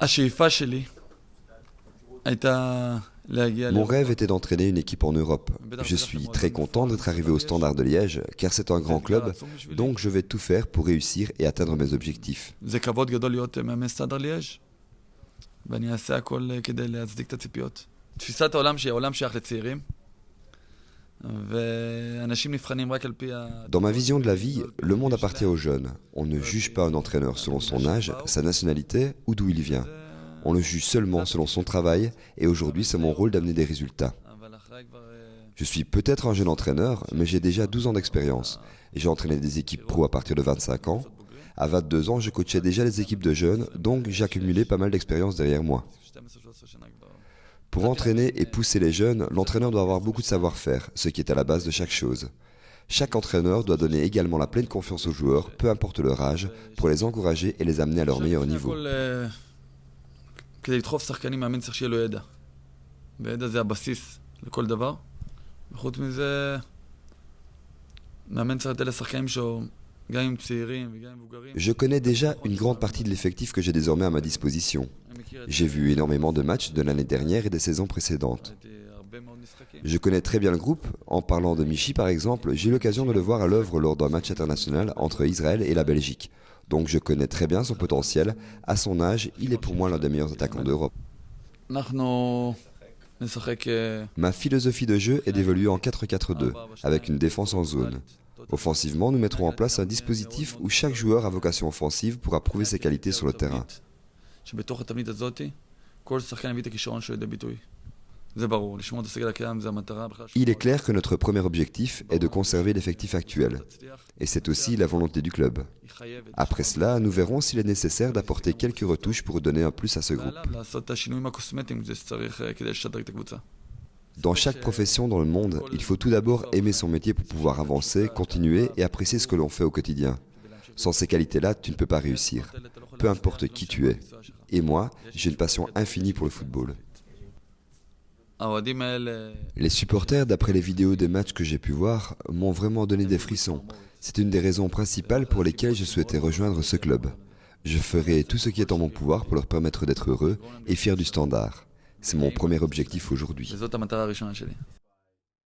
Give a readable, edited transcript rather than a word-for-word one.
השאיפה שלי הייתה להגיע Mon rêve était d'entraîner une équipe en Europe. Je suis très content d'être arrivé au Standard de Liège, car c'est un grand club, donc je vais tout faire pour réussir et atteindre mes objectifs. זה כבוד גדול להיות מאמן סטאדר ליאז' ואני אעשה הכל כדי להצדיק את הציפיות. תפיסת העולם שהיא העולם שייך לצעירים ואנשים נבחנים רק על פי Dans ma vision de la vie, le monde appartient aux jeunes. On ne juge pas un entraîneur selon son âge, sa nationalité ou d'où il vient. On le juge seulement selon son travail, et aujourd'hui c'est mon rôle d'amener des résultats. אבל אחרי כבר Je suis peut-être un jeune entraîneur, mais j'ai déjà 12 ans d'expérience. Et j'ai entraîné des équipes pro à partir de 25 ans. À 22 ans, je coachais déjà les équipes de jeunes, donc j'ai accumulé pas mal d'expérience derrière moi. 12-13 שנה כבר. Pour entraîner et pousser les jeunes, l'entraîneur doit avoir beaucoup de savoir-faire, ce qui est à la base de chaque chose. Chaque entraîneur doit donner également la pleine confiance aux joueurs, peu importe leur âge, pour les encourager et les amener à leur meilleur niveau. הכל, כדי לדחוף שחקנים מאמן צריך שיהיה לו ידע. וידע זה הבסיס לכל דבר. וחוץ מזה, מאמן צריך לתת לשחקנים שלו, גם עם צעירים וגם עם מבוגרים. Je connais déjà une grande partie de l'effectif que j'ai désormais à ma disposition. J'ai vu énormément de matchs de l'année dernière et des saisons précédentes. ראיתי הרבה מאוד משחקים. Je connais très bien le groupe. En parlant de Michi par exemple, j'ai eu l'occasion de le voir à l'œuvre lors d'un match international entre Israël et la Belgique. Donc je connais très bien son potentiel. À son âge, il est pour moi l'un des meilleurs attaquants d'Europe. אנחנו נשחק Ma philosophie de jeu est d'évoluer en 4-4-2, avec une défense en zone. Offensivement, nous mettrons en place un dispositif où chaque joueur à vocation offensive pourra prouver ses qualités sur le terrain. שבתוך התבנית הזאת, כל שחקן יביא את הכישרון שלו לידי ביטוי. זה ברור, לשמור את הסגל הקיים זה המטרה בכלל. Il est clair que notre premier objectif est de conserver l'effectif actuel. Et c'est aussi la volonté du club. היא חייבת. Après cela, nous verrons s'il est nécessaire d'apporter quelques retouches pour donner un plus à ce groupe. ועליו לעשות את השינויים הקוסמטיים זה שצריך כדי לשדרג את הקבוצה. Dans chaque profession dans le monde, il faut tout d'abord aimer son métier pour pouvoir avancer, continuer et apprécier ce que l'on fait au quotidien. Sans ces qualités-là, tu ne peux pas réussir, peu importe qui tu es. Et moi, j'ai une passion infinie pour le football. האוהדים האלה, Les supporters, d'après les vidéos des matchs que j'ai pu voir, m'ont vraiment donné des frissons. C'est une des raisons principales pour lesquelles je souhaitais rejoindre ce club. Je ferai tout ce qui est en mon pouvoir pour leur permettre d'être heureux et fiers du Standard. C'est mon premier objectif aujourd'hui. וזאת המטרה הראשונה שלי.